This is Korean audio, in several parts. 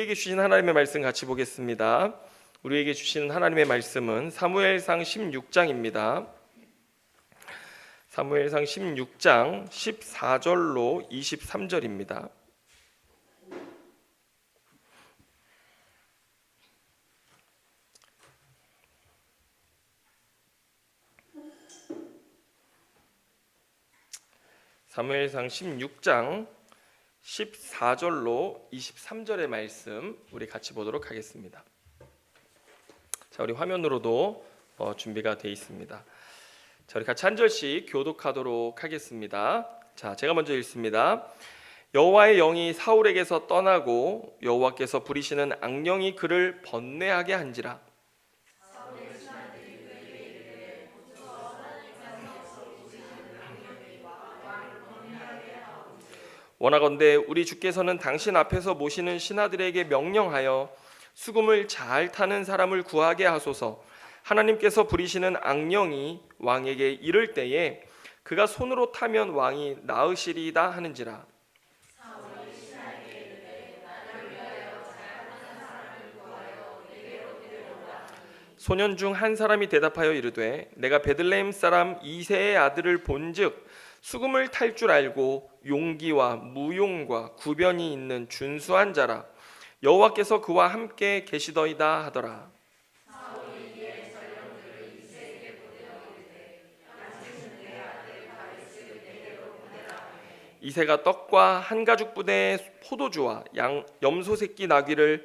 우리에게 주신 하나님의 말씀 같이 보겠습니다. 우리에게 주신 하나님의 말씀은 사무엘상 16장입니다. 사무엘상 16장 14절로 23절입니다. 사무엘상 16장 14절로 23절의 말씀 우리 같이 보도록 하겠습니다. 자, 우리 화면으로도 준비가 되어 있습니다. 자, 우리 같이 한 절씩 교독하도록 하겠습니다. 자, 제가 먼저 읽습니다. 여호와의 영이 사울에게서 떠나고 여호와께서 부리시는 악령이 그를 번뇌하게 한지라. 원하건대 우리 주께서는 당신 앞에서 모시는 신하들에게 명령하여 수금을 잘 타는 사람을 구하게 하소서. 하나님께서 부리시는 악령이 왕에게 이를 때에 그가 손으로 타면 왕이 나으시리이다 하는지라. 소년 중 한 사람이 대답하여 이르되 내가 베들레헴 사람 이새의 아들을 본즉 수금을 탈 줄 알고 용기와 무용과 구변이 있는 준수한 자라. 여호와께서 그와 함께 계시더이다 하더라. 이새가 떡과 한 가죽 부대의 포도주와 염소 새끼를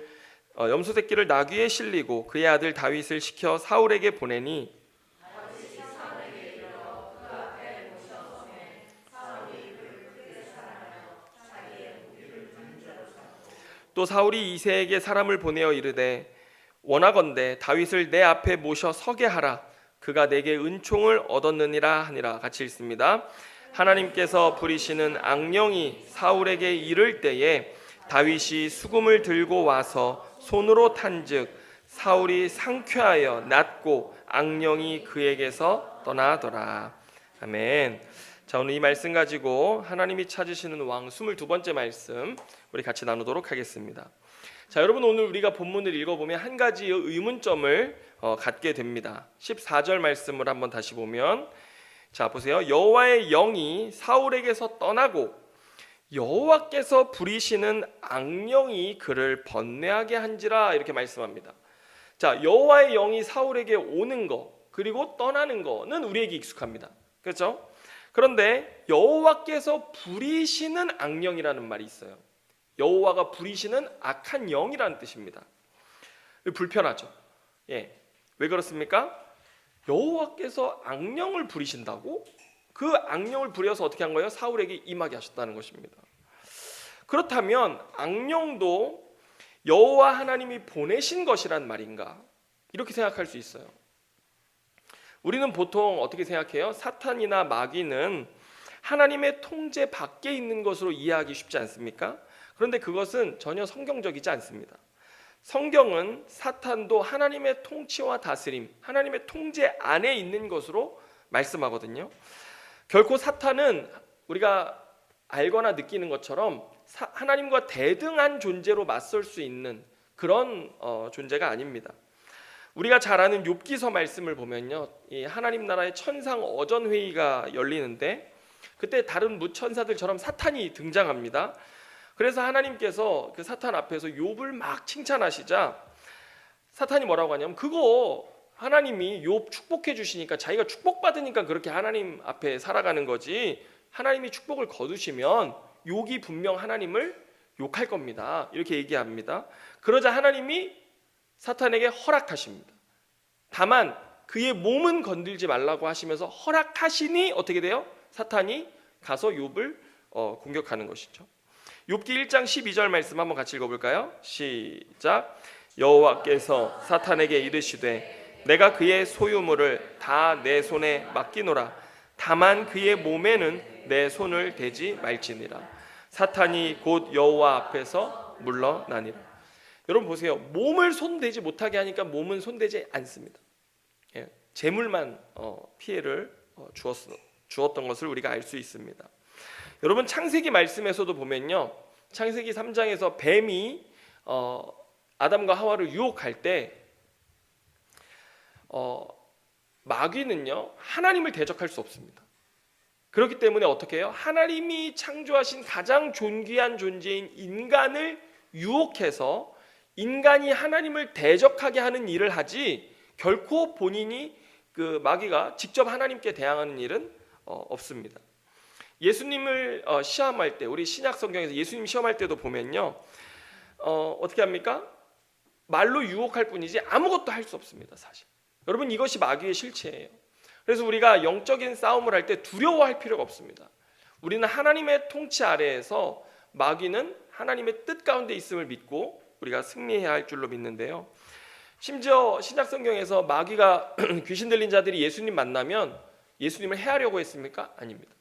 나귀에 실리고 그의 아들 다윗을 시켜 사울에게 보내니 또 사울이 이새에게 사람을 보내어 이르되 원하건대 다윗을 내 앞에 모셔 서게 하라. 그가 내게 은총을 얻었느니라 하니라. 같이 읽습니다. 하나님께서 부리시는 악령이 사울에게 이를 때에 다윗이 수금을 들고 와서 손으로 탄즉 사울이 상쾌하여 낫고 악령이 그에게서 떠나더라. 아멘. 자, 오늘 이 말씀 가지고 하나님이 찾으시는 왕 22번째 말씀 우리 같이 나누도록 하겠습니다. 자, 여러분, 오늘 우리가 본문을 읽어보면 한 가지 의문점을 갖게 됩니다. 14절 말씀을 한번 다시 보면, 자 보세요. 여호와의 영이 사울에게서 떠나고 여호와께서 부리시는 악령이 그를 번뇌하게 한지라 이렇게 말씀합니다. 자, 여호와의 영이 사울에게 오는 거 그리고 떠나는 거는 우리에게 익숙합니다. 그렇죠? 그런데 여호와께서 부리시는 악령이라는 말이 있어요. 여호와가 부리시는 악한 영이라는 뜻입니다. 불편하죠. 예, 왜 그렇습니까? 여호와께서 악령을 부리신다고? 그 악령을 부려서 어떻게 한 거예요? 사울에게 임하게 하셨다는 것입니다. 그렇다면 악령도 여호와 하나님이 보내신 것이란 말인가? 이렇게 생각할 수 있어요. 우리는 보통 어떻게 생각해요? 사탄이나 마귀는 하나님의 통제 밖에 있는 것으로 이해하기 쉽지 않습니까? 그런데 그것은 전혀 성경적이지 않습니다. 성경은 사탄도 하나님의 통치와 다스림, 하나님의 통제 안에 있는 것으로 말씀하거든요. 결코 사탄은 우리가 알거나 느끼는 것처럼 하나님과 대등한 존재로 맞설 수 있는 그런 존재가 아닙니다. 우리가 잘 아는 욥기서 말씀을 보면요, 이 하나님 나라의 천상 어전 회의가 열리는데 그때 다른 무천사들처럼 사탄이 등장합니다. 그래서 하나님께서 그 사탄 앞에서 욥을 막 칭찬하시자 사탄이 뭐라고 하냐면 그거 하나님이 욥 축복해 주시니까 자기가 축복받으니까 그렇게 하나님 앞에 살아가는 거지, 하나님이 축복을 거두시면 욥이 분명 하나님을 욕할 겁니다. 이렇게 얘기합니다. 그러자 하나님이 사탄에게 허락하십니다. 다만 그의 몸은 건들지 말라고 하시면서 허락하시니 어떻게 돼요? 사탄이 가서 욥을 공격하는 것이죠. 욥기 1장 12절 말씀 한번 같이 읽어볼까요? 시작. 여호와께서 사탄에게 이르시되 내가 그의 소유물을 다 내 손에 맡기노라. 다만 그의 몸에는 내 손을 대지 말지니라. 사탄이 곧 여호와 앞에서 물러나니라. 여러분 보세요. 몸을 손대지 못하게 하니까 몸은 손대지 않습니다. 예, 재물만 피해를 주었던 것을 우리가 알 수 있습니다. 여러분 창세기 말씀에서도 보면요, 창세기 3장에서 뱀이 아담과 하와를 유혹할 때 마귀는요 하나님을 대적할 수 없습니다. 그렇기 때문에 어떻게 해요? 하나님이 창조하신 가장 존귀한 존재인 인간을 유혹해서 인간이 하나님을 대적하게 하는 일을 하지, 결코 본인이 그 마귀가 직접 하나님께 대항하는 일은 없습니다. 예수님을 시험할 때, 우리 신약 성경에서 예수님 시험할 때도 보면요 어떻게 합니까? 말로 유혹할 뿐이지 아무것도 할 수 없습니다. 사실 여러분, 이것이 마귀의 실체예요. 그래서 우리가 영적인 싸움을 할 때 두려워할 필요가 없습니다. 우리는 하나님의 통치 아래에서 마귀는 하나님의 뜻 가운데 있음을 믿고 우리가 승리해야 할 줄로 믿는데요, 심지어 신약 성경에서 마귀가 귀신 들린 자들이 예수님 만나면 예수님을 해하려고 했습니까? 아닙니다.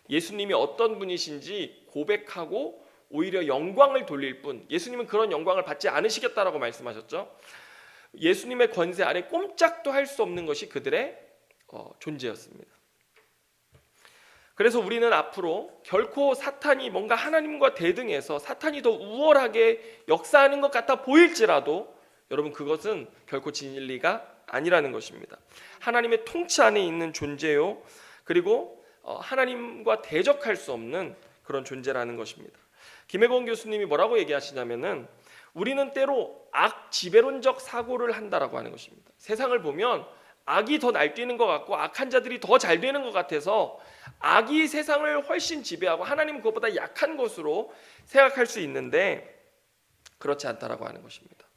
예수님이 어떤 분이신지 고백하고 오히려 영광을 돌릴 뿐, 예수님은 그런 영광을 받지 않으시겠다라고 말씀하셨죠. 예수님의 권세 아래 꼼짝도 할 수 없는 것이 그들의 존재였습니다. 그래서 우리는 앞으로 결코 사탄이 뭔가 하나님과 대등해서 사탄이 더 우월하게 역사하는 것 같아 보일지라도 여러분, 그것은 결코 진리가 아니라는 것입니다. 하나님의 통치 안에 있는 존재요, 그리고 하나님과 대적할 수 없는 그런 존재라는 것입니다. 김혜건 교수님이 뭐라고 얘기하시냐면은, 우리는 때로 악 지배론적 사고를 한다라고 하는 것입니다. 세상을 보면 악이 더 날뛰는 것 같고 악한 자들이 더 잘 되는 것 같아서 악이 세상을 훨씬 지배하고 하나님은 그것보다 약한 것으로 생각할 수 있는데, 그렇지 않다라고 하는 것입니다.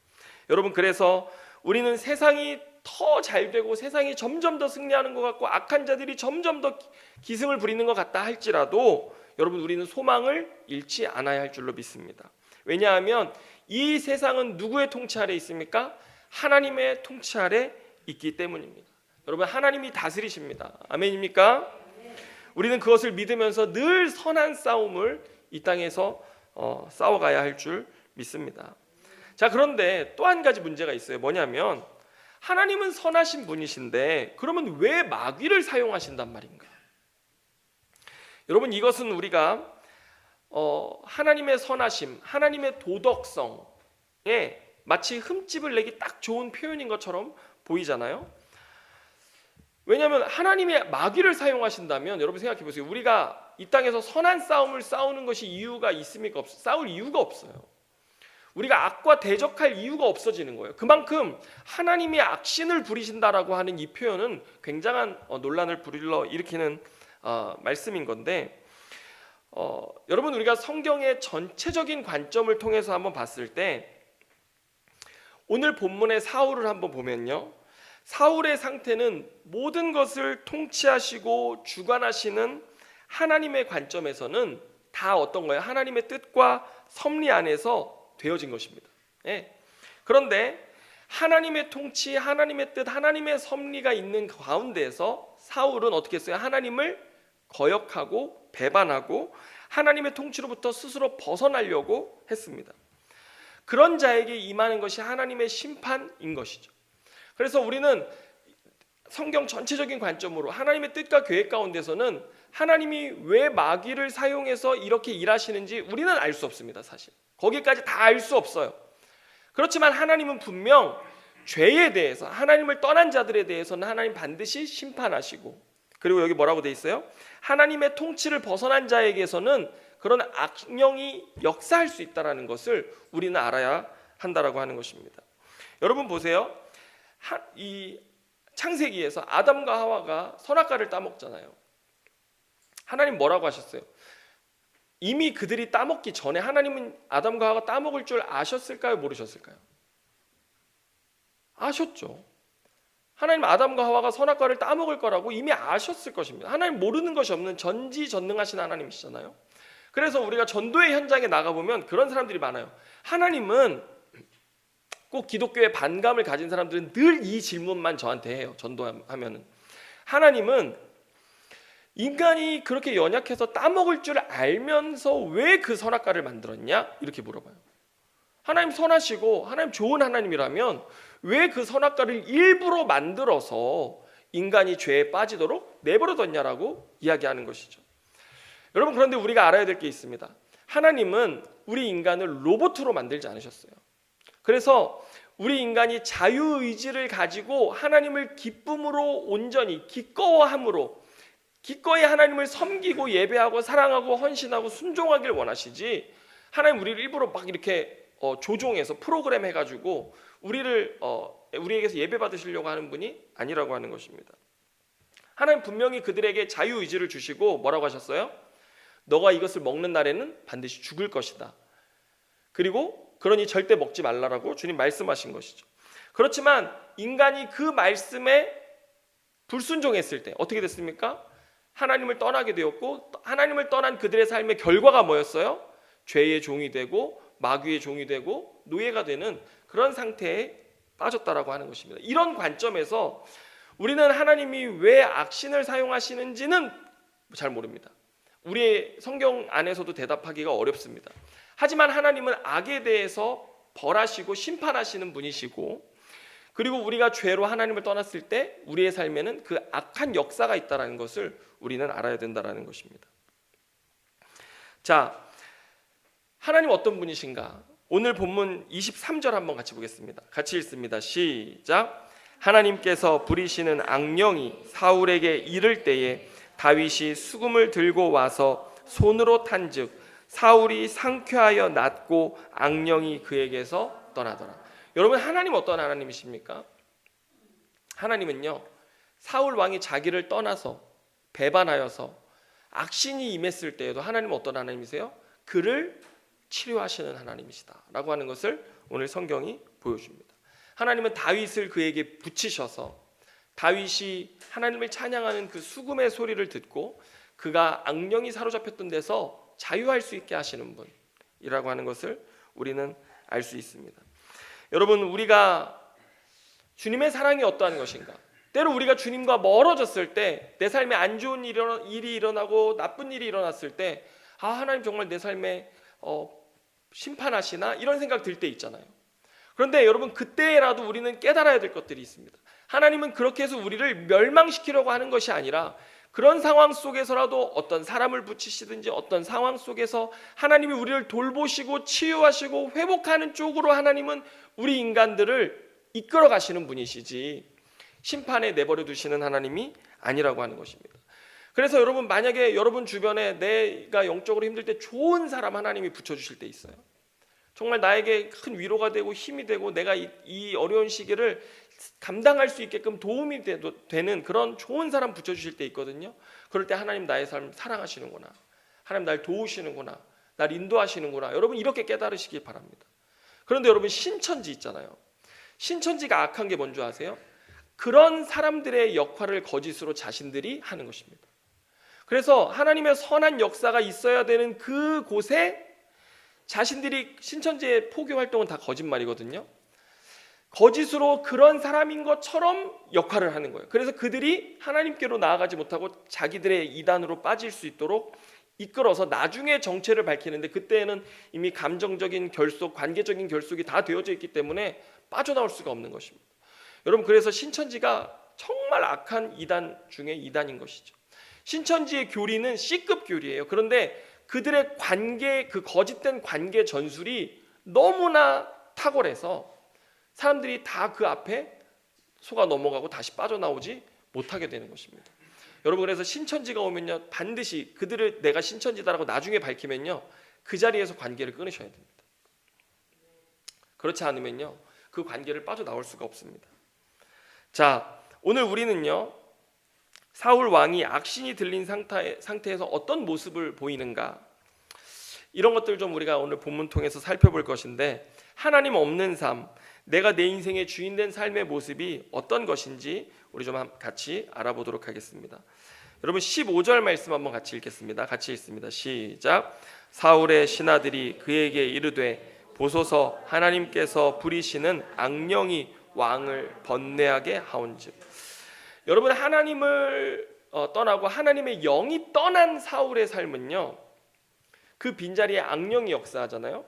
여러분, 그래서 우리는 세상이 더 잘 되고 세상이 점점 더 승리하는 것 같고 악한 자들이 점점 더 기승을 부리는 것 같다 할지라도 여러분, 우리는 소망을 잃지 않아야 할 줄로 믿습니다. 왜냐하면 이 세상은 누구의 통치 아래 있습니까? 하나님의 통치 아래 있기 때문입니다. 여러분, 하나님이 다스리십니다. 아멘입니까? 우리는 그것을 믿으면서 늘 선한 싸움을 이 땅에서 싸워가야 할 줄 믿습니다. 자, 그런데 또 한 가지 문제가 있어요. 뭐냐면, 하나님은 선하신 분이신데 그러면 왜 마귀를 사용하신단 말인가? 여러분, 이것은 우리가 하나님의 선하심, 하나님의 도덕성에 마치 흠집을 내기 딱 좋은 표현인 것처럼 보이잖아요. 왜냐하면 하나님의 마귀를 사용하신다면, 여러분 생각해 보세요. 우리가 이 땅에서 선한 싸움을 싸우는 것이 이유가 있습니까? 싸울 이유가 없어요. 우리가 악과 대적할 이유가 없어지는 거예요. 그만큼 하나님이 악신을 부리신다라고 하는 이 표현은 굉장한 논란을 불러일으키는 말씀인 건데, 여러분, 우리가 성경의 전체적인 관점을 통해서 한번 봤을 때 오늘 본문의 사울을 한번 보면요, 사울의 상태는 모든 것을 통치하시고 주관하시는 하나님의 관점에서는 다 어떤 거예요? 하나님의 뜻과 섭리 안에서 되어진 것입니다. 예. 그런데 하나님의 통치, 하나님의 뜻, 하나님의 섭리가 있는 가운데에서 사울은 어떻게 했어요? 하나님을 거역하고 배반하고 하나님의 통치로부터 스스로 벗어나려고 했습니다. 그런 자에게 임하는 것이 하나님의 심판인 것이죠. 그래서 우리는 성경 전체적인 관점으로 하나님의 뜻과 계획 가운데서는 하나님이 왜 마귀를 사용해서 이렇게 일하시는지 우리는 알 수 없습니다. 사실 거기까지 다 알 수 없어요. 그렇지만 하나님은 분명 죄에 대해서, 하나님을 떠난 자들에 대해서는 하나님 반드시 심판하시고, 그리고 여기 뭐라고 돼 있어요? 하나님의 통치를 벗어난 자에게서는 그런 악령이 역사할 수 있다는 것을 우리는 알아야 한다라고 하는 것입니다. 여러분 보세요. 이 창세기에서 아담과 하와가 선악과를 따먹잖아요. 하나님 뭐라고 하셨어요? 이미 그들이 따먹기 전에 하나님은 아담과 하와가 따먹을 줄 아셨을까요? 모르셨을까요? 아셨죠. 하나님 아담과 하와가 선악과를 따먹을 거라고 이미 아셨을 것입니다. 하나님 모르는 것이 없는 전지전능하신 하나님이시잖아요. 그래서 우리가 전도의 현장에 나가보면 그런 사람들이 많아요. 하나님은, 꼭 기독교에 반감을 가진 사람들은 늘 이 질문만 저한테 해요. 전도하면은, 하나님은 인간이 그렇게 연약해서 따먹을 줄 알면서 왜 그 선악과를 만들었냐? 이렇게 물어봐요. 하나님 선하시고 하나님 좋은 하나님이라면 왜 그 선악과를 일부러 만들어서 인간이 죄에 빠지도록 내버려뒀냐라고 이야기하는 것이죠. 여러분, 그런데 우리가 알아야 될 게 있습니다. 하나님은 우리 인간을 로봇으로 만들지 않으셨어요. 그래서 우리 인간이 자유의지를 가지고 하나님을 기쁨으로 온전히 기꺼이 하나님을 섬기고 예배하고 사랑하고 헌신하고 순종하길 원하시지, 하나님 우리를 일부러 막 이렇게 조종해서 프로그램 해가지고 우리에게서 예배 받으시려고 하는 분이 아니라고 하는 것입니다. 하나님 분명히 그들에게 자유의지를 주시고 뭐라고 하셨어요? 너가 이것을 먹는 날에는 반드시 죽을 것이다. 그리고 그러니 절대 먹지 말라라고 주님 말씀하신 것이죠. 그렇지만 인간이 그 말씀에 불순종했을 때 어떻게 됐습니까? 하나님을 떠나게 되었고, 하나님을 떠난 그들의 삶의 결과가 뭐였어요? 죄의 종이 되고 마귀의 종이 되고 노예가 되는 그런 상태에 빠졌다라고 하는 것입니다. 이런 관점에서 우리는 하나님이 왜 악신을 사용하시는지는 잘 모릅니다. 우리의 성경 안에서도 대답하기가 어렵습니다. 하지만 하나님은 악에 대해서 벌하시고 심판하시는 분이시고, 그리고 우리가 죄로 하나님을 떠났을 때 우리의 삶에는 그 악한 역사가 있다는 것을 우리는 알아야 된다는 것입니다. 자, 하나님 어떤 분이신가? 오늘 본문 23절 한번 같이 보겠습니다. 같이 읽습니다. 시작. 하나님께서 부리시는 악령이 사울에게 이를 때에 다윗이 수금을 들고 와서 손으로 탄즉 사울이 상쾌하여 낫고 악령이 그에게서 떠나더라. 여러분, 하나님 어떤 하나님이십니까? 하나님은요, 사울 왕이 자기를 떠나서 배반하여서 악신이 임했을 때에도 하나님은 어떤 하나님이세요? 그를 치료하시는 하나님이시다라고 하는 것을 오늘 성경이 보여줍니다. 하나님은 다윗을 그에게 붙이셔서 다윗이 하나님을 찬양하는 그 수금의 소리를 듣고 그가 악령이 사로잡혔던 데서 자유할 수 있게 하시는 분이라고 하는 것을 우리는 알 수 있습니다. 여러분, 우리가 주님의 사랑이 어떠한 것인가? 때로 우리가 주님과 멀어졌을 때, 내 삶에 안 좋은 일이 일어나고 나쁜 일이 일어났을 때, 하나님 정말 내 삶에 심판하시나? 이런 생각 들 때 있잖아요. 그런데 여러분, 그때라도 우리는 깨달아야 될 것들이 있습니다. 하나님은 그렇게 해서 우리를 멸망시키려고 하는 것이 아니라, 그런 상황 속에서라도 어떤 사람을 붙이시든지 어떤 상황 속에서 하나님이 우리를 돌보시고 치유하시고 회복하는 쪽으로 하나님은 우리 인간들을 이끌어 가시는 분이시지, 심판에 내버려 두시는 하나님이 아니라고 하는 것입니다. 그래서 여러분, 만약에 여러분 주변에 내가 영적으로 힘들 때 좋은 사람 하나님이 붙여주실 때 있어요. 정말 나에게 큰 위로가 되고 힘이 되고 내가 이 어려운 시기를 감당할 수 있게끔 도움이 되는 그런 좋은 사람 붙여주실 때 있거든요. 그럴 때 하나님 나의 삶 사랑하시는구나, 하나님 날 도우시는구나, 날 인도하시는구나, 여러분 이렇게 깨달으시기 바랍니다. 그런데 여러분, 신천지 있잖아요. 신천지가 악한 게 뭔지 아세요? 그런 사람들의 역할을 거짓으로 자신들이 하는 것입니다. 그래서 하나님의 선한 역사가 있어야 되는 그곳에 자신들이, 신천지의 포교 활동은 다 거짓말이거든요. 거짓으로 그런 사람인 것처럼 역할을 하는 거예요. 그래서 그들이 하나님께로 나아가지 못하고 자기들의 이단으로 빠질 수 있도록 이끌어서 나중에 정체를 밝히는데, 그때는 이미 감정적인 결속, 관계적인 결속이 다 되어져 있기 때문에 빠져나올 수가 없는 것입니다. 여러분, 그래서 신천지가 정말 악한 이단 중에 이단인 것이죠. 신천지의 교리는 C급 교리예요. 그런데 그들의 관계, 그 거짓된 관계 전술이 너무나 탁월해서 사람들이 다 그 앞에 속아 넘어가고 다시 빠져나오지 못하게 되는 것입니다. 여러분, 그래서 신천지가 오면요, 반드시 그들을 내가 신천지다라고 나중에 밝히면요, 그 자리에서 관계를 끊으셔야 됩니다. 그렇지 않으면요, 그 관계를 빠져나올 수가 없습니다. 자, 오늘 우리는요, 사울 왕이 악신이 들린 상태에서 어떤 모습을 보이는가, 이런 것들 좀 우리가 오늘 본문 통해서 살펴볼 것인데, 하나님 없는 삶, 내가 내 인생의 주인된 삶의 모습이 어떤 것인지 우리 좀 같이 알아보도록 하겠습니다. 여러분, 15절 말씀 한번 같이 읽겠습니다. 같이 읽습니다. 시작. 사울의 신하들이 그에게 이르되 보소서, 하나님께서 부리시는 악령이 왕을 번뇌하게 하온즉. 여러분, 하나님을 떠나고 하나님의 영이 떠난 사울의 삶은요, 그 빈자리에 악령이 역사하잖아요.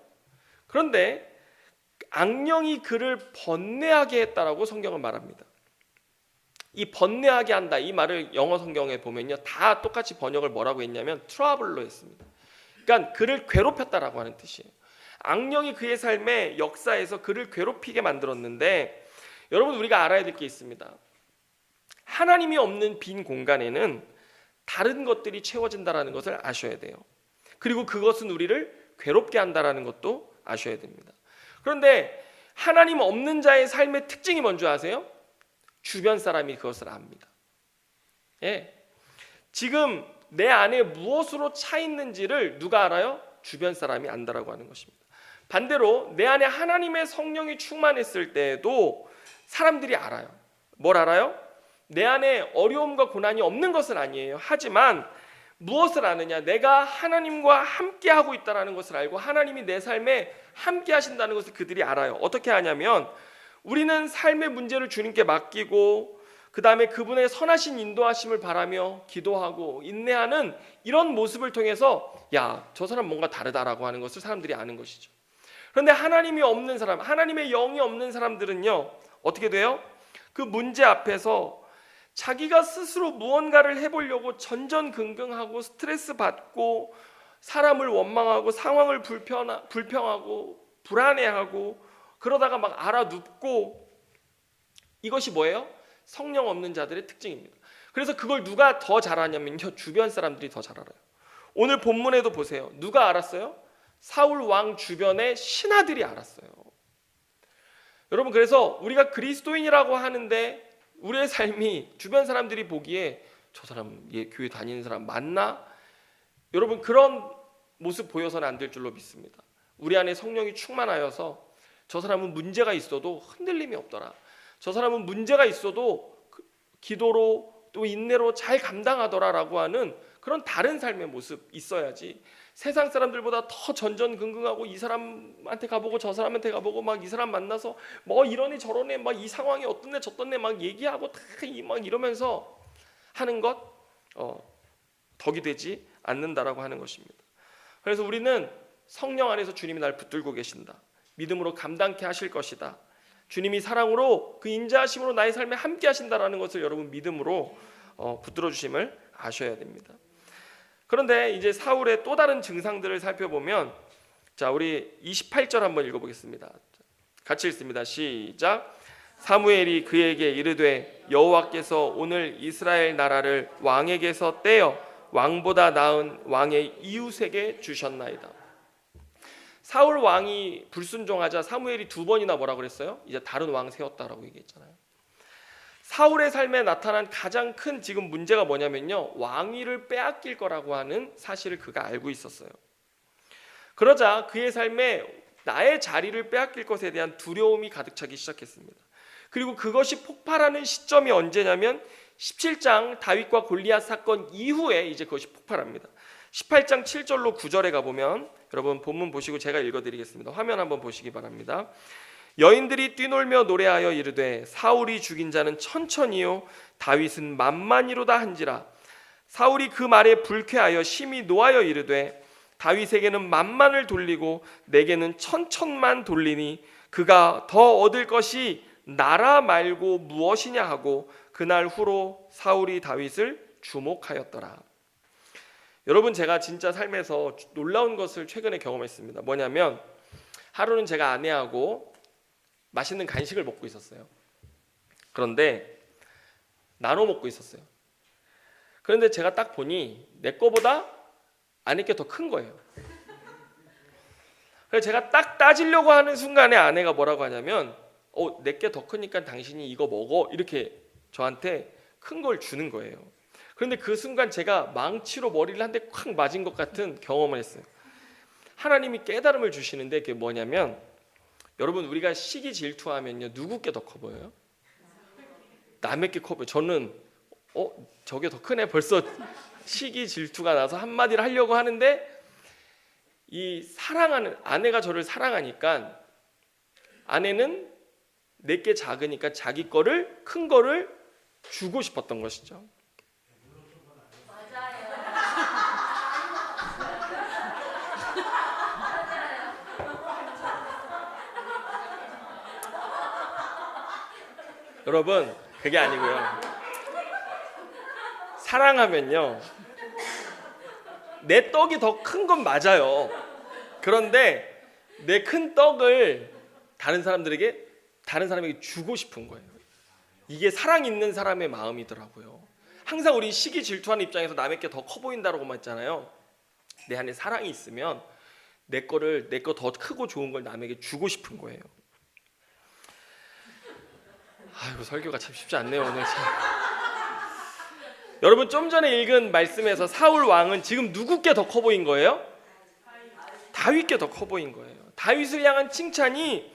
그런데 악령이 그를 번뇌하게 했다라고 성경은 말합니다. 이 번뇌하게 한다, 이 말을 영어 성경에 보면요, 다 똑같이 번역을 뭐라고 했냐면 트러블로 했습니다. 그러니까 그를 괴롭혔다라고 하는 뜻이에요. 악령이 그의 삶의 역사에서 그를 괴롭히게 만들었는데, 여러분 우리가 알아야 될 게 있습니다. 하나님이 없는 빈 공간에는 다른 것들이 채워진다라는 것을 아셔야 돼요. 그리고 그것은 우리를 괴롭게 한다라는 것도 아셔야 됩니다. 그런데 하나님 없는 자의 삶의 특징이 뭔지 아세요? 주변 사람이 그것을 압니다. 예. 지금 내 안에 무엇으로 차 있는지를 누가 알아요? 주변 사람이 안다라고 하는 것입니다. 반대로 내 안에 하나님의 성령이 충만했을 때에도 사람들이 알아요. 뭘 알아요? 내 안에 어려움과 고난이 없는 것은 아니에요. 하지만 무엇을 아느냐? 내가 하나님과 함께 하고 있다는 것을 알고 하나님이 내 삶에 함께 하신다는 것을 그들이 알아요. 어떻게 하냐면 우리는 삶의 문제를 주님께 맡기고 그 다음에 그분의 선하신 인도하심을 바라며 기도하고 인내하는 이런 모습을 통해서 야, 저 사람 뭔가 다르다라고 하는 것을 사람들이 아는 것이죠. 그런데 하나님이 없는 사람, 하나님의 영이 없는 사람들은요, 어떻게 돼요? 그 문제 앞에서 자기가 스스로 무언가를 해보려고 전전긍긍하고 스트레스 받고 사람을 원망하고 상황을 불평하고 불안해하고 그러다가 막 알아눕고, 이것이 뭐예요? 성령 없는 자들의 특징입니다. 그래서 그걸 누가 더 잘하냐면요, 주변 사람들이 더 잘 알아요. 오늘 본문에도 보세요. 누가 알았어요? 사울 왕 주변의 신하들이 알았어요. 여러분, 그래서 우리가 그리스도인이라고 하는데 우리의 삶이 주변 사람들이 보기에 저 사람 교회 다니는 사람 맞나? 여러분, 그런 모습 보여서는 안 될 줄로 믿습니다. 우리 안에 성령이 충만하여서 저 사람은 문제가 있어도 흔들림이 없더라, 저 사람은 문제가 있어도 기도로 또 인내로 잘 감당하더라라고 하는 그런 다른 삶의 모습 있어야지, 세상 사람들보다 더 전전긍긍하고 이 사람한테 가보고 저 사람한테 가보고 막 이 사람 만나서 뭐 이러네 저러네 막 이 상황이 어떻네 저떻네 막 얘기하고 막 이러면서 하는 것 덕이 되지 않는다라고 하는 것입니다. 그래서 우리는 성령 안에서 주님이 날 붙들고 계신다, 믿음으로 감당케 하실 것이다, 주님이 사랑으로 그 인자하심으로 나의 삶에 함께 하신다라는 것을 여러분 믿음으로 붙들어 주심을 아셔야 됩니다. 그런데 이제 사울의 또 다른 증상들을 살펴보면, 자, 우리 28절 한번 읽어보겠습니다. 같이 읽습니다. 시작. 사무엘이 그에게 이르되 여호와께서 오늘 이스라엘 나라를 왕에게서 떼어 왕보다 나은 왕의 이웃에게 주셨나이다. 사울 왕이 불순종하자 사무엘이 2번이나 뭐라고 그랬어요? 이제 다른 왕 세웠다라고 얘기했잖아요. 사울의 삶에 나타난 가장 큰 지금 문제가 뭐냐면요, 왕위를 빼앗길 거라고 하는 사실을 그가 알고 있었어요. 그러자 그의 삶에 나의 자리를 빼앗길 것에 대한 두려움이 가득 차기 시작했습니다. 그리고 그것이 폭발하는 시점이 언제냐면 17장 다윗과 골리앗 사건 이후에 이제 그것이 폭발합니다. 18장 7절로 9절에 가보면, 여러분 본문 보시고 제가 읽어드리겠습니다. 화면 한번 보시기 바랍니다. 여인들이 뛰놀며 노래하여 이르되 사울이 죽인 자는 천천히요 다윗은 만만이로다 한지라. 사울이 그 말에 불쾌하여 심히 노하여 이르되 다윗에게는 만만을 돌리고 내게는 천천만 돌리니 그가 더 얻을 것이 나라 말고 무엇이냐 하고 그날 후로 사울이 다윗을 주목하였더라. 여러분, 제가 진짜 삶에서 놀라운 것을 최근에 경험했습니다. 뭐냐면 하루는 제가 아내하고 맛있는 간식을 먹고 있었어요. 그런데 나눠 먹고 있었어요. 그런데 제가 딱 보니 내 거보다 아내 게 더 큰 거예요. 그래서 제가 딱 따지려고 하는 순간에 아내가 뭐라고 하냐면 내 게 더 크니까 당신이 이거 먹어, 이렇게 저한테 큰 걸 주는 거예요. 그런데 그 순간 제가 망치로 머리를 한 대 콱 맞은 것 같은 경험을 했어요. 하나님이 깨달음을 주시는데 그게 뭐냐면, 여러분 우리가 시기 질투하면요 누구 게 더 커 보여요? 남의 게 커 보여요. 저는 저게 더 크네, 벌써 시기 질투가 나서 한마디를 하려고 하는데, 이 사랑하는 아내가 저를 사랑하니까 아내는 내게 작으니까 자기 거를, 큰 거를 주고 싶었던 것이죠. 여러분 그게 아니고요. 사랑하면요 내 떡이 더 큰 건 맞아요. 그런데 내 큰 떡을 다른 사람에게 주고 싶은 거예요. 이게 사랑 있는 사람의 마음이더라고요. 항상 우리 시기 질투하는 입장에서 남에게 더 커 보인다라고만 했잖아요. 내 안에 사랑이 있으면 내 거 더 크고 좋은 걸 남에게 주고 싶은 거예요. 아이고, 설교가 참 쉽지 않네요 오늘. 여러분, 좀 전에 읽은 말씀에서 사울 왕은 지금 누구께 더 커 보인 거예요? 다윗께 더 커 보인 거예요. 다윗을 향한 칭찬이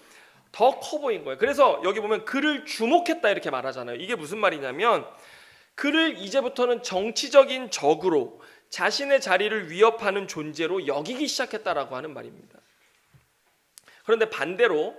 더 커 보인 거예요. 그래서 여기 보면 그를 주목했다 이렇게 말하잖아요. 이게 무슨 말이냐면 그를 이제부터는 정치적인 적으로 자신의 자리를 위협하는 존재로 여기기 시작했다라고 하는 말입니다. 그런데 반대로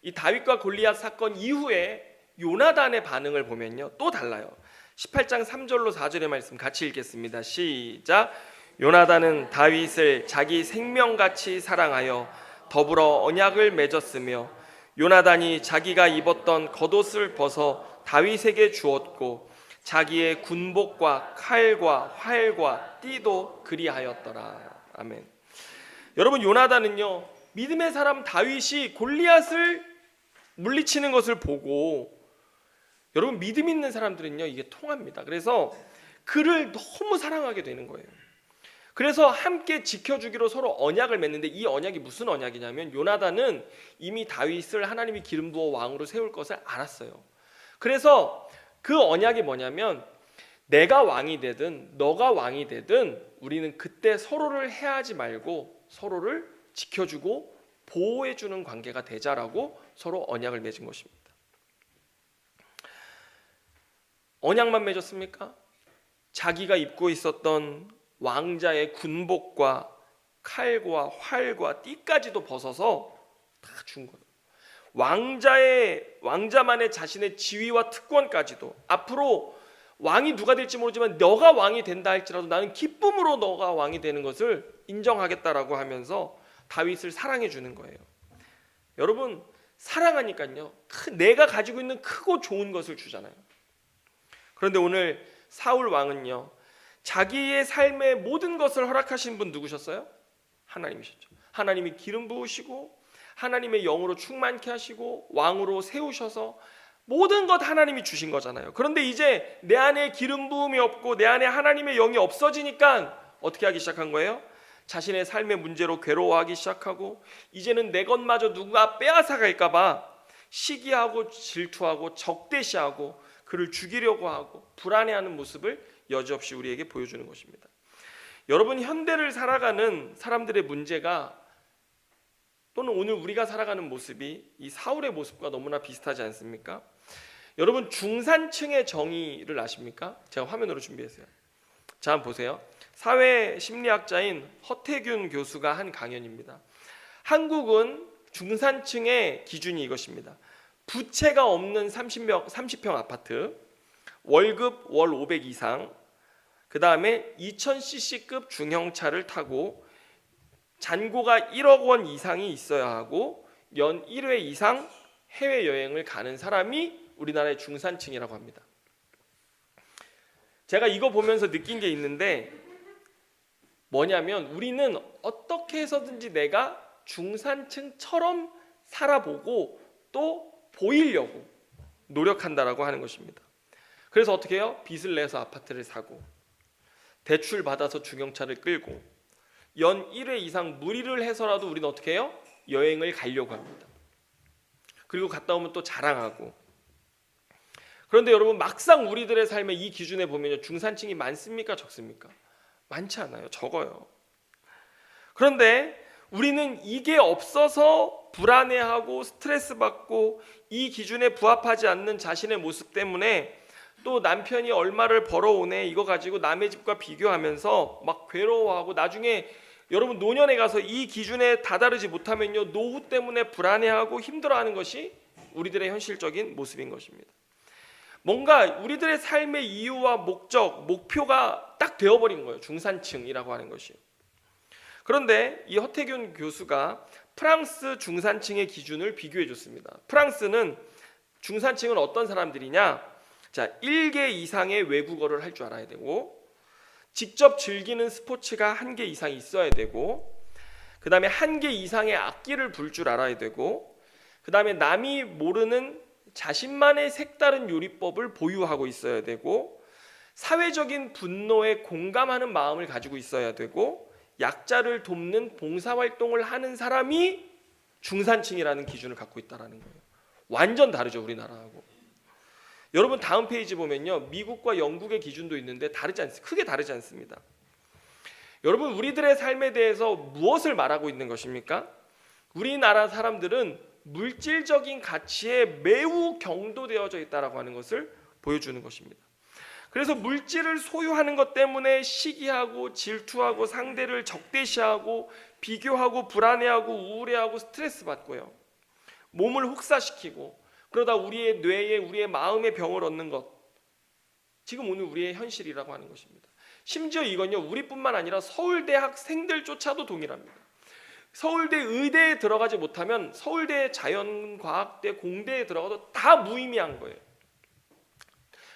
이 다윗과 골리앗 사건 이후에 요나단의 반응을 보면요, 또 달라요. 18장 3절로 4절의 말씀 같이 읽겠습니다. 시작. 요나단은 다윗을 자기 생명같이 사랑하여 더불어 언약을 맺었으며 요나단이 자기가 입었던 겉옷을 벗어 다윗에게 주었고 자기의 군복과 칼과 활과 띠도 그리하였더라. 아멘. 여러분, 요나단은요, 믿음의 사람 다윗이 골리앗을 물리치는 것을 보고, 여러분, 믿음 있는 사람들은요 이게 통합니다. 그래서 그를 너무 사랑하게 되는 거예요. 그래서 함께 지켜주기로 서로 언약을 맺는데, 이 언약이 무슨 언약이냐면 요나단은 이미 다윗을 하나님이 기름 부어 왕으로 세울 것을 알았어요. 그래서 그 언약이 뭐냐면 내가 왕이 되든 너가 왕이 되든 우리는 그때 서로를 해하지 말고 서로를 지켜주고 보호해주는 관계가 되자라고 서로 언약을 맺은 것입니다. 언약만 맺었습니까? 자기가 입고 있었던 왕자의 군복과 칼과 활과 띠까지도 벗어서 다 준 거예요. 왕자만의 자신의 지위와 특권까지도, 앞으로 왕이 누가 될지 모르지만 너가 왕이 된다 할지라도 나는 기쁨으로 너가 왕이 되는 것을 인정하겠다라고 하면서 다윗을 사랑해 주는 거예요. 여러분, 사랑하니까요 내가 가지고 있는 크고 좋은 것을 주잖아요. 그런데 오늘 사울 왕은요 자기의 삶의 모든 것을 허락하신 분 누구셨어요? 하나님이셨죠. 하나님이 기름 부으시고 하나님의 영으로 충만케 하시고 왕으로 세우셔서 모든 것 하나님이 주신 거잖아요. 그런데 이제 내 안에 기름 부음이 없고 내 안에 하나님의 영이 없어지니까 어떻게 하기 시작한 거예요? 자신의 삶의 문제로 괴로워하기 시작하고, 이제는 내 것마저 누가 빼앗아 갈까 봐 시기하고 질투하고 적대시하고 그를 죽이려고 하고 불안해하는 모습을 여지없이 우리에게 보여주는 것입니다. 여러분, 현대를 살아가는 사람들의 문제가, 또는 오늘 우리가 살아가는 모습이 이 사울의 모습과 너무나 비슷하지 않습니까? 여러분, 중산층의 정의를 아십니까? 제가 화면으로 준비했어요. 자, 한번 보세요. 사회 심리학자인 허태균 교수가 한 강연입니다. 한국은 중산층의 기준이 이것입니다. 부채가 없는 30평 아파트, 월급 월 500 이상, 그 다음에 2000cc급 중형차를 타고 잔고가 1억 원 이상이 있어야 하고 연 1회 이상 해외여행을 가는 사람이 우리나라의 중산층이라고 합니다. 제가 이거 보면서 느낀 게 있는데, 뭐냐면 우리는 어떻게 해서든지 내가 중산층처럼 살아보고 또 보이려고 노력한다라고 하는 것입니다. 그래서 어떻게 해요? 빚을 내서 아파트를 사고 대출 받아서 중형차를 끌고 연 1회 이상 무리를 해서라도 우리는 어떻게 해요? 여행을 가려고 합니다. 그리고 갔다 오면 또 자랑하고. 그런데 여러분, 막상 우리들의 삶의 이 기준에 보면요, 중산층이 많습니까? 적습니까? 많지 않아요. 적어요. 그런데 우리는 이게 없어서 불안해하고 스트레스 받고 이 기준에 부합하지 않는 자신의 모습 때문에 또 남편이 얼마를 벌어오네 이거 가지고 남의 집과 비교하면서 막 괴로워하고, 나중에 여러분 노년에 가서 이 기준에 다다르지 못하면요 노후 때문에 불안해하고 힘들어하는 것이 우리들의 현실적인 모습인 것입니다. 뭔가 우리들의 삶의 이유와 목적, 목표가 딱 되어버린 거예요. 중산층이라고 하는 것이. 그런데 이 허태균 교수가 프랑스 중산층의 기준을 비교해 줬습니다. 프랑스는 중산층은 어떤 사람들이냐? 자, 1개 이상의 외국어를 할 줄 알아야 되고 직접 즐기는 스포츠가 한 개 이상 있어야 되고, 그 다음에 한 개 이상의 악기를 불 줄 알아야 되고, 그 다음에 남이 모르는 자신만의 색다른 요리법을 보유하고 있어야 되고, 사회적인 분노에 공감하는 마음을 가지고 있어야 되고, 약자를 돕는 봉사활동을 하는 사람이 중산층이라는 기준을 갖고 있다는 거예요. 완전 다르죠, 우리나라하고. 여러분 다음 페이지 보면요, 미국과 영국의 기준도 있는데 크게 다르지 않습니다. 여러분, 우리들의 삶에 대해서 무엇을 말하고 있는 것입니까? 우리나라 사람들은 물질적인 가치에 매우 경도되어져 있다라고 하는 것을 보여주는 것입니다. 그래서 물질을 소유하는 것 때문에 시기하고 질투하고 상대를 적대시하고 비교하고 불안해하고 우울해하고 스트레스 받고요, 몸을 혹사시키고, 그러다 우리의 뇌에 우리의 마음의 병을 얻는 것, 지금 오늘 우리의 현실이라고 하는 것입니다. 심지어 이건요, 우리뿐만 아니라 서울대 학생들조차도 동일합니다. 서울대 의대에 들어가지 못하면 서울대 자연과학대 공대에 들어가도 다 무의미한 거예요.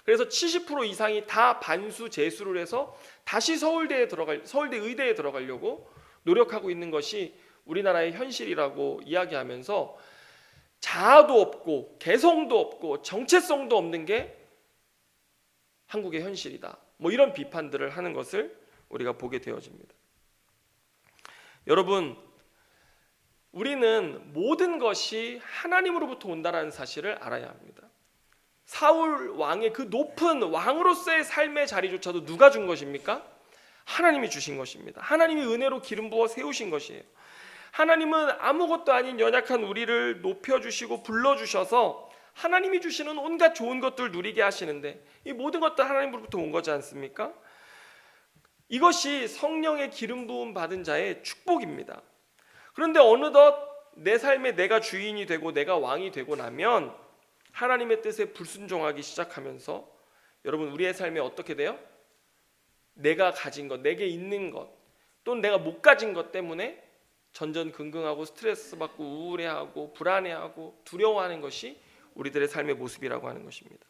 그래서 70% 이상이 다 반수 재수를 해서 다시 서울대 의대에 들어가려고 노력하고 있는 것이 우리나라의 현실이라고 이야기하면서, 자아도 없고 개성도 없고 정체성도 없는 게 한국의 현실이다, 뭐 이런 비판들을 하는 것을 우리가 보게 되어집니다. 여러분, 우리는 모든 것이 하나님으로부터 온다는 사실을 알아야 합니다. 사울 왕의 그 높은 왕으로서의 삶의 자리조차도 누가 준 것입니까? 하나님이 주신 것입니다. 하나님이 은혜로 기름 부어 세우신 것이에요. 하나님은 아무것도 아닌 연약한 우리를 높여주시고 불러주셔서 하나님이 주시는 온갖 좋은 것들 누리게 하시는데, 이 모든 것들 하나님으로부터 온 거지 않습니까? 이것이 성령의 기름 부음 받은 자의 축복입니다. 그런데 어느덧 내 삶에 내가 주인이 되고 내가 왕이 되고 나면 하나님의 뜻에 불순종하기 시작하면서, 여러분, 우리의 삶에 어떻게 돼요? 내가 가진 것, 내게 있는 것, 또는 내가 못 가진 것 때문에 전전긍긍하고 스트레스 받고 우울해하고 불안해하고 두려워하는 것이 우리들의 삶의 모습이라고 하는 것입니다.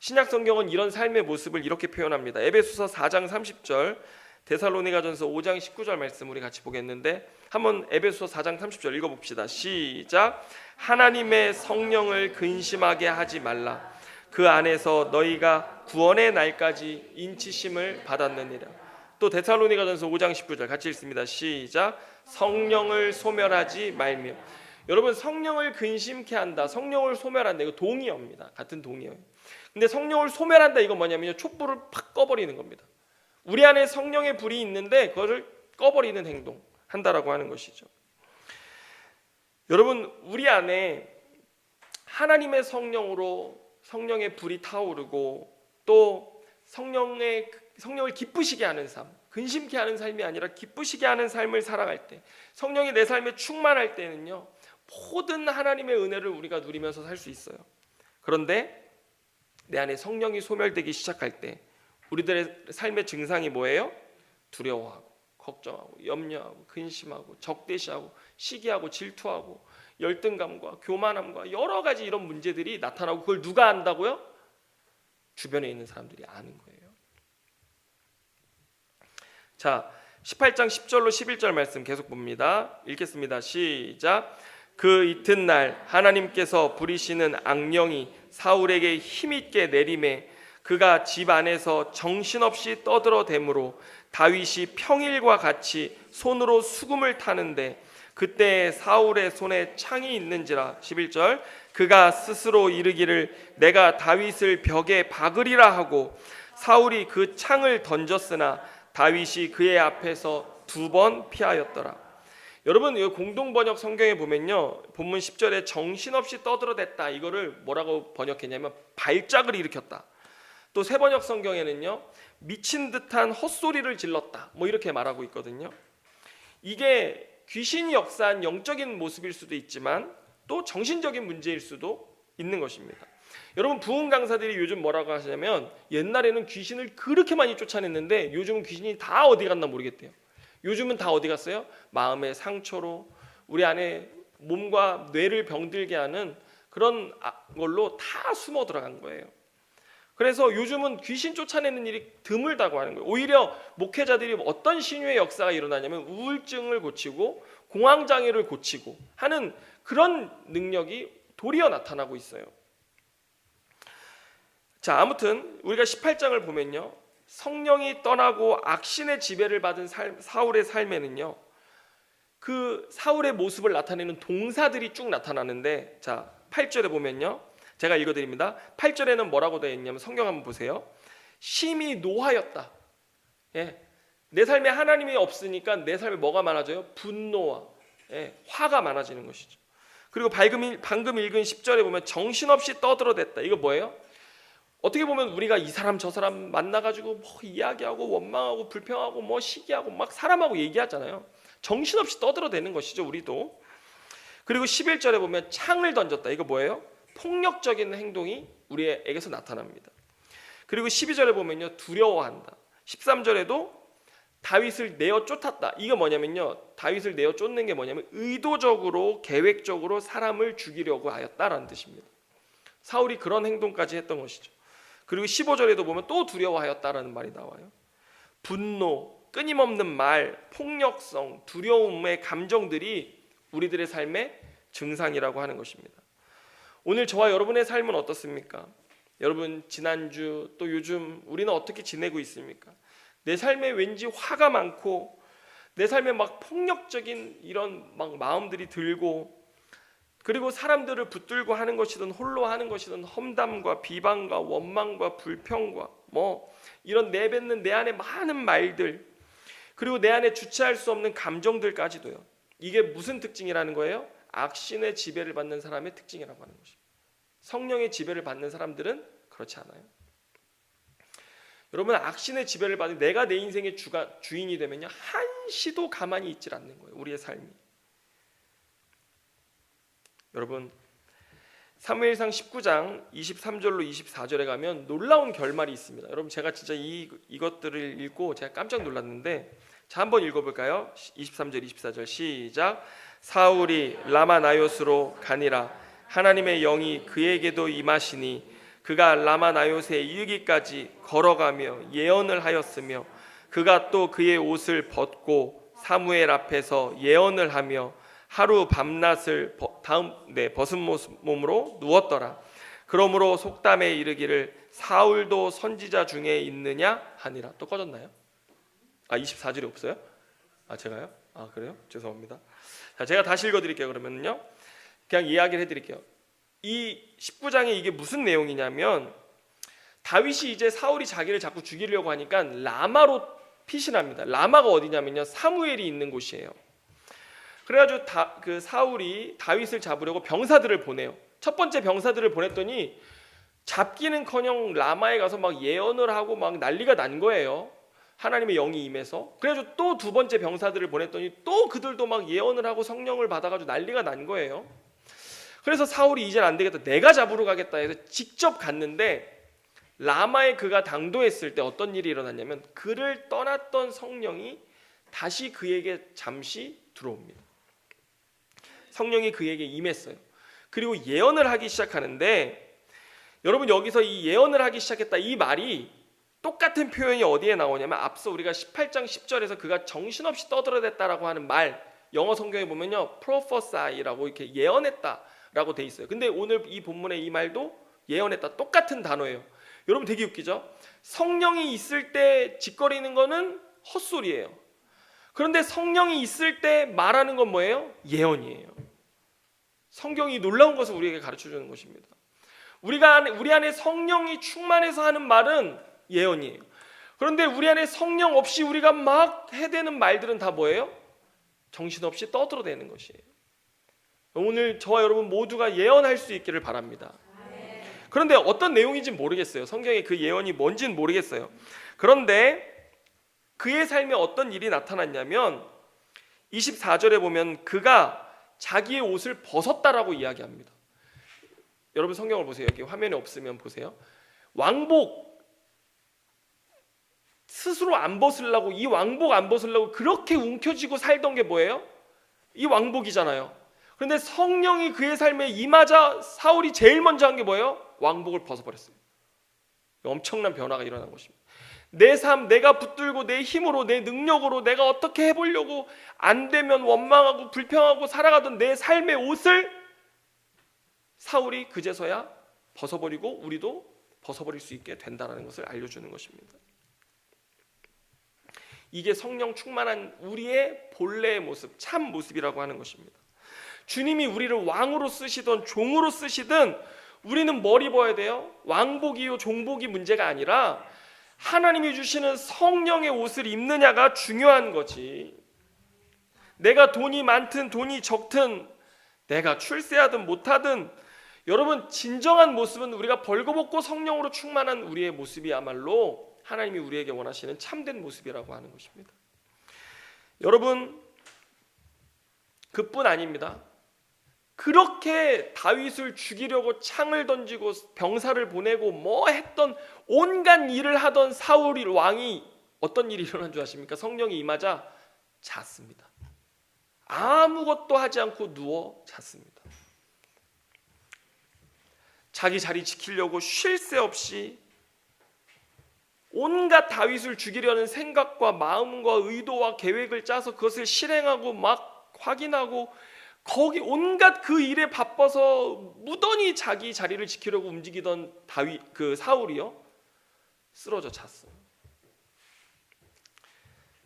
신약 성경은 이런 삶의 모습을 이렇게 표현합니다. 에베소서 4장 30절, 데살로니가전서 5장 19절 말씀 우리 같이 보겠는데, 한번 에베소서 4장 30절 읽어봅시다. 시작. 하나님의 성령을 근심하게 하지 말라. 그 안에서 너희가 구원의 날까지 인치심을 받았느니라. 또 데살로니가전서 5장 19절 같이 읽습니다. 시작. 성령을 소멸하지 말며. 여러분, 성령을 근심케 한다, 성령을 소멸한다, 이거 동의어입니다. 같은 동의어예요. 근데 성령을 소멸한다, 이건 뭐냐면요, 촛불을 팍 꺼버리는 겁니다. 우리 안에 성령의 불이 있는데 그것을 꺼버리는 행동 한다라고 하는 것이죠. 여러분, 우리 안에 하나님의 성령으로 성령의 불이 타오르고, 또 성령을 기쁘시게 하는 삶, 근심케 하는 삶이 아니라 기쁘시게 하는 삶을 살아갈 때, 성령이 내 삶에 충만할 때는요, 모든 하나님의 은혜를 우리가 누리면서 살 수 있어요. 그런데 내 안에 성령이 소멸되기 시작할 때 우리들의 삶의 증상이 뭐예요? 두려워하고 걱정하고 염려하고 근심하고 적대시하고 시기하고 질투하고 열등감과 교만함과 여러 가지 이런 문제들이 나타나고, 그걸 누가 안다고요? 주변에 있는 사람들이 아는 거예요. 자, 18장 10절로 11절 말씀 계속 봅니다. 읽겠습니다. 시작. 그 이튿날 하나님께서 부리시는 악령이 사울에게 힘있게 내림에 그가 집 안에서 정신없이 떠들어대므로 다윗이 평일과 같이 손으로 수금을 타는데, 그때 사울의 손에 창이 있는지라. 11절. 그가 스스로 이르기를 내가 다윗을 벽에 박으리라 하고 사울이 그 창을 던졌으나 다윗이 그의 앞에서 2번 피하였더라. 여러분, 이 공동번역 성경에 보면요, 본문 10절에 정신없이 떠들어댔다, 이거를 뭐라고 번역했냐면 발작을 일으켰다. 또 새번역 성경에는요, 미친 듯한 헛소리를 질렀다, 뭐 이렇게 말하고 있거든요. 이게 귀신이 역사한 영적인 모습일 수도 있지만 또 정신적인 문제일 수도 있는 것입니다. 여러분, 부흥 강사들이 요즘 뭐라고 하시냐면, 옛날에는 귀신을 그렇게 많이 쫓아냈는데 요즘은 귀신이 다 어디 갔나 모르겠대요. 요즘은 다 어디 갔어요? 마음의 상처로, 우리 안에 몸과 뇌를 병들게 하는 그런 걸로 다 숨어 들어간 거예요. 그래서 요즘은 귀신 쫓아내는 일이 드물다고 하는 거예요. 오히려 목회자들이 어떤 신유의 역사가 일어나냐면 우울증을 고치고 공황장애를 고치고 하는 그런 능력이 도리어 나타나고 있어요. 자, 아무튼 우리가 18장을 보면요, 성령이 떠나고 악신의 지배를 받은 사울의 삶에는요, 그 사울의 모습을 나타내는 동사들이 쭉 나타나는데, 자 8절에 보면요, 제가 읽어드립니다. 8절에는 뭐라고 되어 있냐면, 성경 한번 보세요. 심히 노하였다. 내 삶에 하나님이 없으니까 내 삶에 뭐가 많아져요? 분노와 화가 많아지는 것이죠. 그리고 방금 읽은 10절에 보면 정신없이 떠들어댔다. 이거 뭐예요? 어떻게 보면 우리가 이 사람 저 사람 만나가지고 뭐 이야기하고 원망하고 불평하고 뭐 시기하고 막 사람하고 얘기하잖아요. 정신없이 떠들어대는 것이죠, 우리도. 그리고 11절에 보면 창을 던졌다. 이거 뭐예요? 폭력적인 행동이 우리에게서 나타납니다. 그리고 12절에 보면요, 두려워한다. 13절에도 다윗을 내어 쫓았다. 이거 뭐냐면요, 다윗을 내어 쫓는 게 뭐냐면 의도적으로 계획적으로 사람을 죽이려고 하였다라는 뜻입니다. 사울이 그런 행동까지 했던 것이죠. 그리고 15절에도 보면 또 두려워하였다라는 말이 나와요. 분노, 끊임없는 말, 폭력성, 두려움의 감정들이 우리들의 삶의 증상이라고 하는 것입니다. 오늘 저와 여러분의 삶은 어떻습니까? 여러분, 지난주 또 요즘 우리는 어떻게 지내고 있습니까? 내 삶에 왠지 화가 많고 내 삶에 막 폭력적인 이런 막 마음들이 들고, 그리고 사람들을 붙들고 하는 것이든 홀로 하는 것이든 험담과 비방과 원망과 불평과 뭐 이런 내뱉는 내 안에 많은 말들, 그리고 내 안에 주체할 수 없는 감정들까지도요. 이게 무슨 특징이라는 거예요? 악신의 지배를 받는 사람의 특징이라고 하는 것입니다. 성령의 지배를 받는 사람들은 그렇지 않아요. 여러분, 악신의 지배를 받는, 내가 내 인생의 주인이 되면요, 한시도 가만히 있질 않는 거예요, 우리의 삶이. 여러분, 사무엘상 19장 23절로 24절에 가면 놀라운 결말이 있습니다. 여러분, 제가 진짜 이것들을 읽고 제가 깜짝 놀랐는데, 자, 한번 읽어볼까요? 23절 24절 시작. 사울이 라마나요스로 가니라. 하나님의 영이 그에게도 임하시니 그가 라마나요스에 이르기까지 걸어가며 예언을 하였으며, 그가 또 그의 옷을 벗고 사무엘 앞에서 예언을 하며 하루 밤낮을 벗은 몸으로 누웠더라. 그러므로 속담에 이르기를 사울도 선지자 중에 있느냐 하니라. 또 꺼졌나요? 24절이 없어요? 제가요? 그래요? 죄송합니다. 자, 제가 다시 읽어드릴게요. 그러면요, 그냥 이야기를 해드릴게요. 이 19장에 이게 무슨 내용이냐면, 다윗이 이제 사울이 자기를 자꾸 죽이려고 하니까 라마로 피신합니다. 라마가 어디냐면요, 사무엘이 있는 곳이에요. 그래가지고 그 사울이 다윗을 잡으려고 병사들을 보내요. 첫 번째 병사들을 보냈더니 잡기는커녕 라마에 가서 막 예언을 하고 막 난리가 난 거예요. 하나님의 영이 임해서. 그래가지고 또 두 번째 병사들을 보냈더니 또 그들도 막 예언을 하고 성령을 받아가지고 난리가 난 거예요. 그래서 사울이 이제는 안 되겠다, 내가 잡으러 가겠다 해서 직접 갔는데, 라마에 그가 당도했을 때 어떤 일이 일어났냐면, 그를 떠났던 성령이 다시 그에게 잠시 들어옵니다. 성령이 그에게 임했어요. 그리고 예언을 하기 시작하는데, 여러분, 여기서 이 예언을 하기 시작했다, 이 말이 똑같은 표현이 어디에 나오냐면, 앞서 우리가 18장 10절에서 그가 정신없이 떠들어댔다라고 하는 말, 영어 성경에 보면요, prophesy,라고 이렇게 예언했다라고 돼 있어요. 근데 오늘 이 본문의 이 말도 예언했다, 똑같은 단어예요. 여러분, 되게 웃기죠? 성령이 있을 때 짓거리는 거는 헛소리예요. 그런데 성령이 있을 때 말하는 건 뭐예요? 예언이에요. 성경이 놀라운 것을 우리에게 가르쳐주는 것입니다. 우리 안에 성령이 충만해서 하는 말은 예언이에요. 그런데 우리 안에 성령 없이 우리가 막 해대는 말들은 다 뭐예요? 정신없이 떠들어대는 것이에요. 오늘 저와 여러분 모두가 예언할 수 있기를 바랍니다. 그런데 어떤 내용인지는 모르겠어요. 성경에 그 예언이 뭔지는 모르겠어요. 그런데 그의 삶에 어떤 일이 나타났냐면, 24절에 보면 그가 자기의 옷을 벗었다라고 이야기합니다. 여러분, 성경을 보세요. 여기 화면에 없으면 보세요. 왕복 스스로 안 벗으려고, 이 왕복 안 벗으려고 그렇게 움켜쥐고 살던 게 뭐예요? 이 왕복이잖아요. 그런데 성령이 그의 삶에 임하자 사울이 제일 먼저 한 게 뭐예요? 왕복을 벗어버렸어요. 엄청난 변화가 일어난 것입니다. 내 삶, 내가 붙들고 내 힘으로, 내 능력으로 내가 어떻게 해보려고 안 되면 원망하고 불평하고 살아가던 내 삶의 옷을 사울이 그제서야 벗어버리고 우리도 벗어버릴 수 있게 된다는 것을 알려주는 것입니다. 이게 성령 충만한 우리의 본래의 모습, 참 모습이라고 하는 것입니다. 주님이 우리를 왕으로 쓰시든 종으로 쓰시든 우리는 뭘 입어야 돼요? 왕복이요 종복이 문제가 아니라 하나님이 주시는 성령의 옷을 입느냐가 중요한 거지. 내가 돈이 많든 돈이 적든 내가 출세하든 못하든 여러분 진정한 모습은 우리가 벌거벗고 성령으로 충만한 우리의 모습이야말로 하나님이 우리에게 원하시는 참된 모습이라고 하는 것입니다. 여러분 그뿐 아닙니다. 그렇게 다윗을 죽이려고 창을 던지고 병사를 보내고 뭐 했던 온갖 일을 하던 사울 왕이 어떤 일이 일어난 줄 아십니까? 성령이 임하자 잤습니다. 아무것도 하지 않고 누워 잤습니다. 자기 자리 지키려고 쉴 새 없이 온갖 다윗을 죽이려는 생각과 마음과 의도와 계획을 짜서 그것을 실행하고 막 확인하고 거기 온갖 그 일에 바빠서 무던히 자기 자리를 지키려고 움직이던 그 사울이요 쓰러져 잤어요.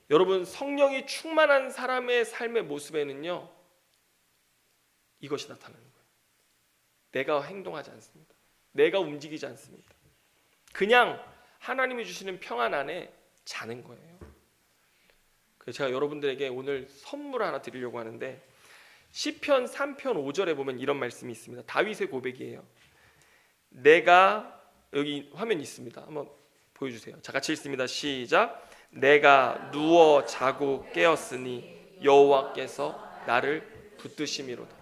여러분 성령이 충만한 사람의 삶의 모습에는요 이것이 나타나는 거예요. 내가 행동하지 않습니다. 내가 움직이지 않습니다. 그냥 하나님이 주시는 평안 안에 자는 거예요. 그래서 제가 여러분들에게 오늘 선물 하나 드리려고 하는데 시편 3편 5절에 보면 이런 말씀이 있습니다. 다윗의 고백이에요. 내가 여기 화면 있습니다. 한번 보여주세요. 자 같이 읽습니다. 시작. 내가 누워 자고 깨었으니 여호와께서 나를 붙드심이로다.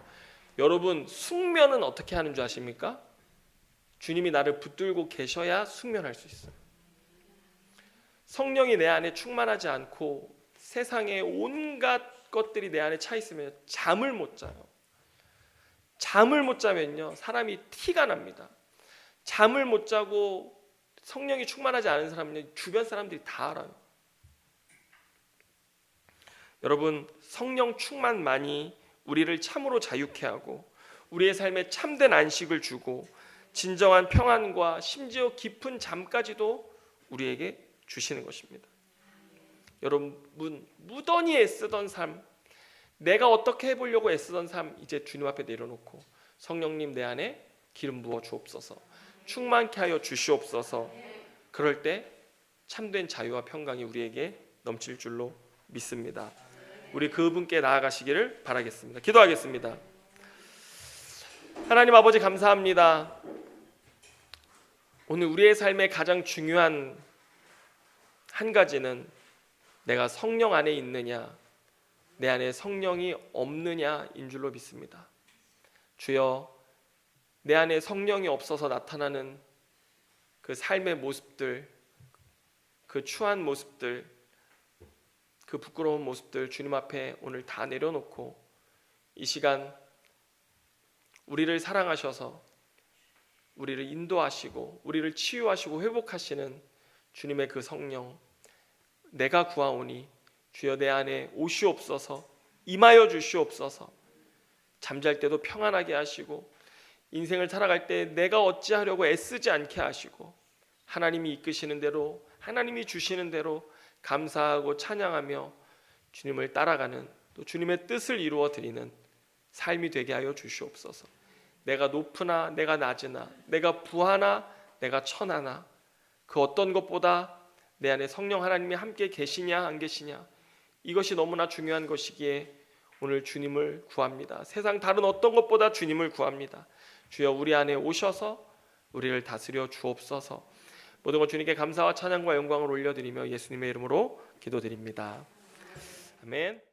여러분 숙면은 어떻게 하는 줄 아십니까? 주님이 나를 붙들고 계셔야 숙면할 수 있어요. 성령이 내 안에 충만하지 않고 세상의 온갖 것들이 내 안에 차 있으면 잠을 못 자요. 잠을 못 자면요 사람이 티가 납니다. 잠을 못 자고 성령이 충만하지 않은 사람은 주변 사람들이 다 알아요. 여러분 성령 충만만이 우리를 참으로 자유케 하고 우리의 삶에 참된 안식을 주고 진정한 평안과 심지어 깊은 잠까지도 우리에게 주시는 것입니다. 여러분 무던히 애쓰던 삶, 내가 어떻게 해보려고 애쓰던 삶 이제 주님 앞에 내려놓고 성령님 내 안에 기름 부어 주옵소서, 충만케 하여 주시옵소서. 그럴 때 참된 자유와 평강이 우리에게 넘칠 줄로 믿습니다. 우리 그분께 나아가시기를 바라겠습니다. 기도하겠습니다. 하나님 아버지 감사합니다. 오늘 우리의 삶의 가장 중요한 한 가지는 내가 성령 안에 있느냐 내 안에 성령이 없느냐인 줄로 믿습니다. 주여 내 안에 성령이 없어서 나타나는 그 삶의 모습들, 그 추한 모습들, 그 부끄러운 모습들 주님 앞에 오늘 다 내려놓고 이 시간 우리를 사랑하셔서 우리를 인도하시고 우리를 치유하시고 회복하시는 주님의 그 성령 내가 구하오니 주여 내 안에 오시옵소서, 임하여 주시옵소서. 잠잘 때도 평안하게 하시고 인생을 살아갈 때 내가 어찌하려고 애쓰지 않게 하시고 하나님이 이끄시는 대로 하나님이 주시는 대로 감사하고 찬양하며 주님을 따라가는 또 주님의 뜻을 이루어 드리는 삶이 되게 하여 주시옵소서. 내가 높으나 내가 낮으나 내가 부하나 내가 천하나 그 어떤 것보다 내 안에 성령 하나님이 함께 계시냐 안 계시냐 이것이 너무나 중요한 것이기에 오늘 주님을 구합니다. 세상 다른 어떤 것보다 주님을 구합니다. 주여 우리 안에 오셔서 우리를 다스려 주옵소서. 모든 것 주님께 감사와 찬양과 영광을 올려드리며 예수님의 이름으로 기도드립니다. 아멘.